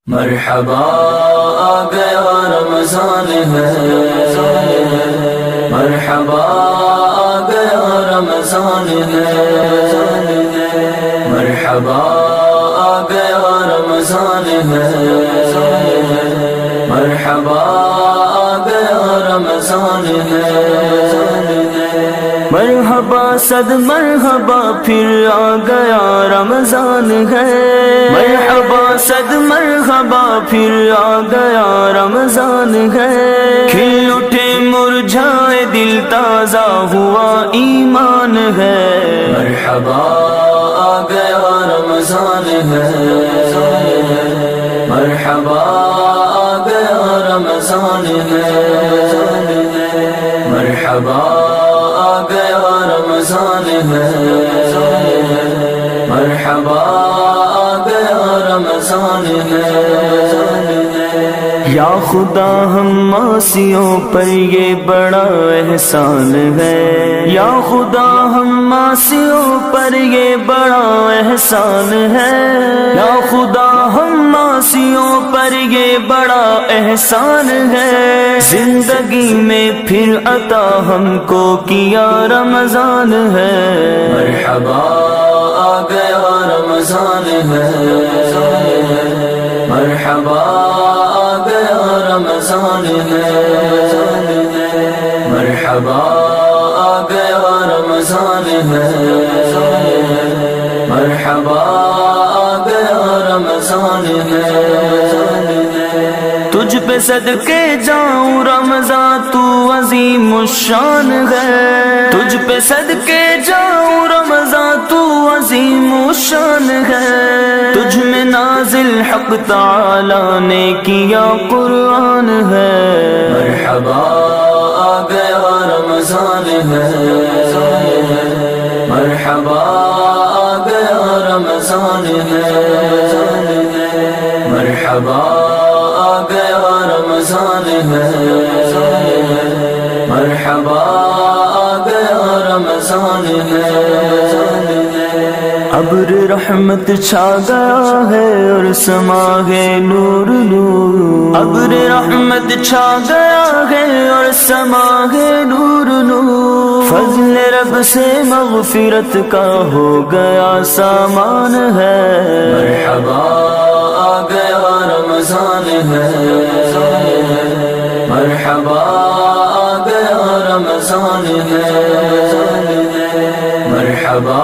مرحبا آ گیا رمضان ہے، مرحبا آ گیا رمضان ہے، مرحبا آ گیا رمضان ہے، مرحبا آ گیا رمضان ہے، مرحبا صد مرحبا پھر آ گیا رمضان ہے، مرحبا صد مرحبا پھر آ گیا رمضان ہے، کھل اٹھے مرجھائے دل تازہ ہوا ایمان ہے، مرحبا آ گیا رمضان ہے، مرحبا آ گیا رمضان ہے، مرحبا آ گیا رمضان ہے، مرحبا آ گیا رمضان ہے، یا خدا ہم معصیوں پر یہ بڑا احسان ہے، یا خدا ہم معصیوں پر یہ بڑا احسان ہے، یا خدا ہم معصیوں پر یہ بڑا احسان ہے، زندگی میں پھر عطا ہم کو کیا رمضان ہے، مرحبا آ گیا رمضان ہے، مرحبا آ گیا رمضان ہے، مرحبا آ گیا رمضان ہے، مرحبا آ گیا رمضان ہے، تجھ پہ صدقے جاؤں رمضان تو عظیم الشان ہے، تجھ پہ صدقے جاؤں رمضان تو عظیم الشان ہے، تجھ میں نازل حق تعالی نے کیا قرآن ہے، مرحبا آ گیا رمضان ہے، مرحبا آ گیا رمضان ہے، مرحبا آ گیا رمضان ہے، مرحبا آ گیا رمضان ہے، ابر رحمت چھا گیا ہے اور سما ہے نور نور، ابر رحمت چھا گیا ہے اور سما ہے نور نور، فضل رب سے مغفرت کا ہو گیا سامان ہے، مرحبا آ گیا رمضان ہے، مرحبا آ گیا رمضان ہے، مرحبا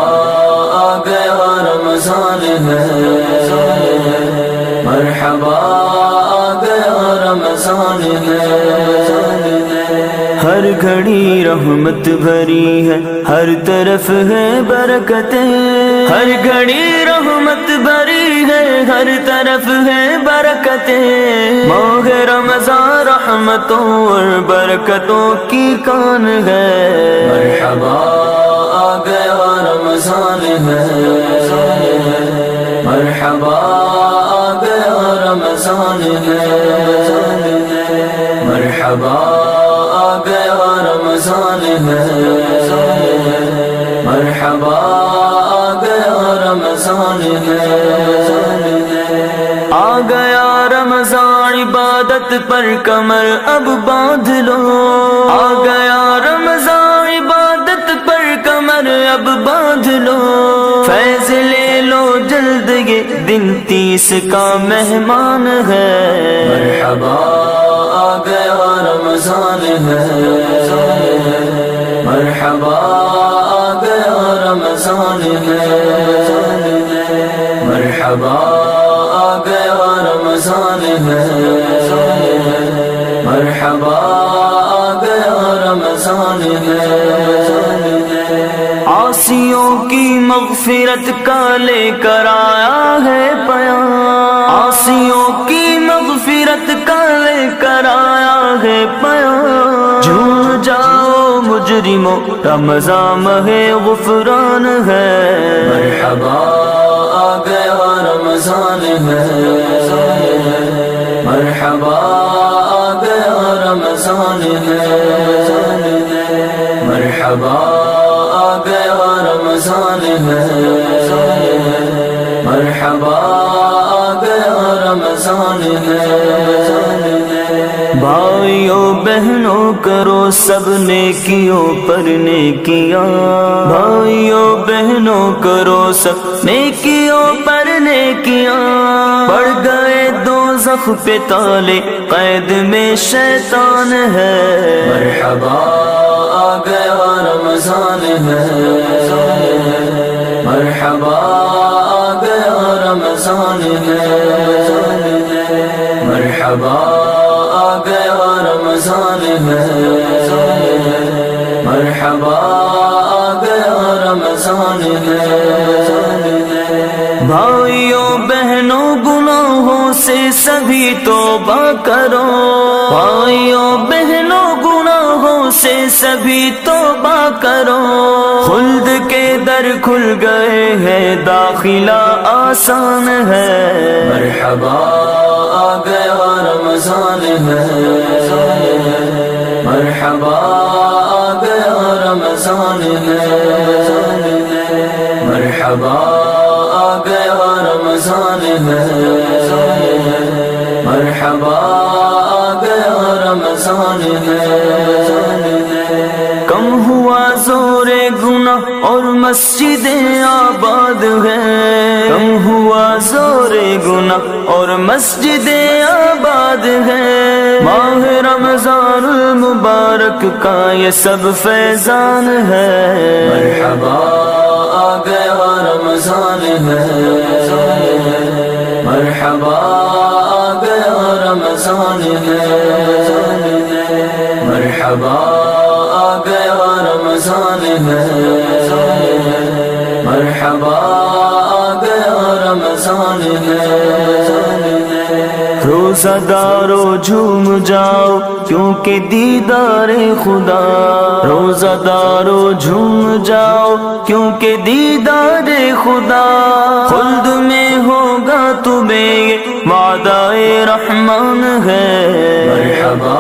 آ گیا رمضان ہے، مرحبا آ گیا رمضان ہے، ہر گھڑی رحمت بھری ہے، ہر طرف ہے برکتیں، ہر گھڑی رحمت بھری ہے، ہر طرف ہے برکتیں، ماہ رمضان رحمتوں اور برکتوں کی کان ہے، مرحبا آ گیا رمضان ہے، مرحبا آ گیا رمضان ہے، مرحبا آ گیا رمضان ہے، مرحبا آ گیا رمضان ہے، آ گیا رمضان عبادت پر کمر اب باندھ لو، آ گیا رمضان عبادت پر کمر اب باندھ لو، فیض لے لو جلد یہ دن 30 کا مہمان ہے، مرحبا آ گیا رمضان ہے، مرحبا آ گیا رمضان ہے، مرحبا آ گیا رمضان ہے، مرحبا آ گیا رمضان ہے، عاصیوں کی مغفرت کا لے کر آیا ہے پیام، عاصیوں کی مغفرت کا لے کر آیا ہے پیام، جھوم جاؤ مجرموں رمضان ہے غفران ہے، مرحبا آ گیا رمضان ہے، مرحبا آ گیا رمضان ہے، مرحبا آ گیا رمضان ہے، مرحبا آ گیا رمضان رمضان ہے۔ بھائیوں بہنوں کرو سب نیکیوں پر نیکیاں، بھائیوں بہنوں کرو سب نیکیوں پر نیکیاں، پڑ گئے دوزخ پہ تالے قید میں شیطان ہے۔ مرحبا آ گیا رمضان ہے، مرحبا آ گیا رمضان ہے، مرحبا آ گیا رمضان ہے، مرحبا آ گیا رمضان ہے۔ بھائیوں بہنوں گناہوں سے سبھی توبہ کرو، بھائیوں بہنوں گناہوں سے سبھی توبہ کرو، خلد کے در کھل گئے ہیں داخلہ آسان ہے۔ مرحبا آ گیا رمضان ہے، مرحبا آ گیا رمضان ہے، مرحبا آ گیا رمضان ہے، مرحبا آ گیا رمضان ہے۔ کم ہوا زور گناہ اور مسجدیں آباد ہیں، کم ہوا زور گناہ اور مسجدیں آباد ہیں، ماہ رمضان المبارک کا یہ سب فیضان ہے۔ مرحبا آ گیا رمضان ہے، مرحبا آ گیا رمضان ہے، مرحبا آ گیا رمضان ہے، مرحبا آ گیا رمضان ہے۔ روزہ دارو جھوم جاؤ کیونکہ دیدار خدا، روزہ دارو جھوم جاؤ کیونکہ دیدار خدا، خلد میں ہوگا تمہیں وعدہ رحمان ہے۔ مرحبا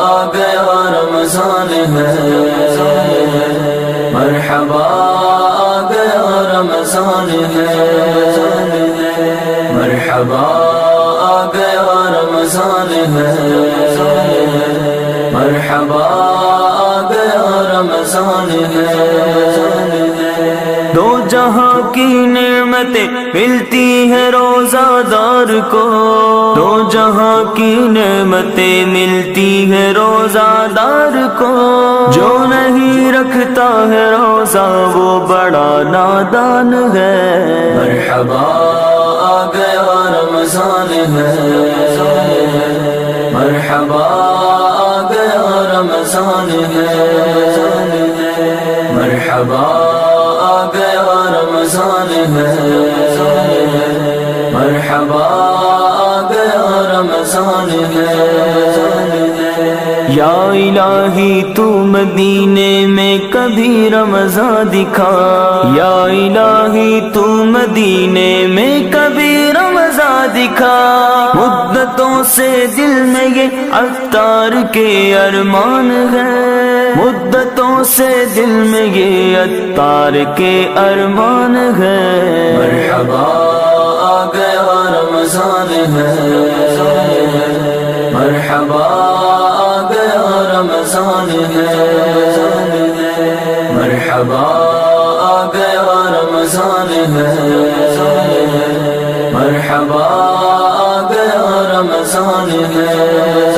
آ گیا رمضان ہے، مرحبا آ گیا رمضان ہے، مرحبا آ گیا رمضان ہے، مرحبا آ گیا رمضان ہے۔ دو جہاں کی نعمتیں ملتی ہے روزہ دار کو، دو جہاں کی نعمتیں ملتی ہے روزہ دار کو، جو نہیں رکھتا ہے روزہ وہ بڑا نادان ہے۔ مرحبا آ گیا رمضان ہے، مرحبا آ گیا رمضان ہے، مرحبا آ گیا رمضان ہے، مرحبا آ گیا رمضان ہے۔ یا الہی تو مدینے میں کبھی رمضان دکھا، یا الہی تو مدینے میں کبھی رمضان دکھا، مدتوں سے دل میں یہ عطار کے ارمان ہے، مدتوں سے دل میں یہ عطار کے ارمان ہے۔ مرحبا آ گیا رمضان ہے، مرحبا آ گیا رمضان ہے، مرحبا آ گیا رمضان ہے، مرحبا آ گیا رمضان ہے۔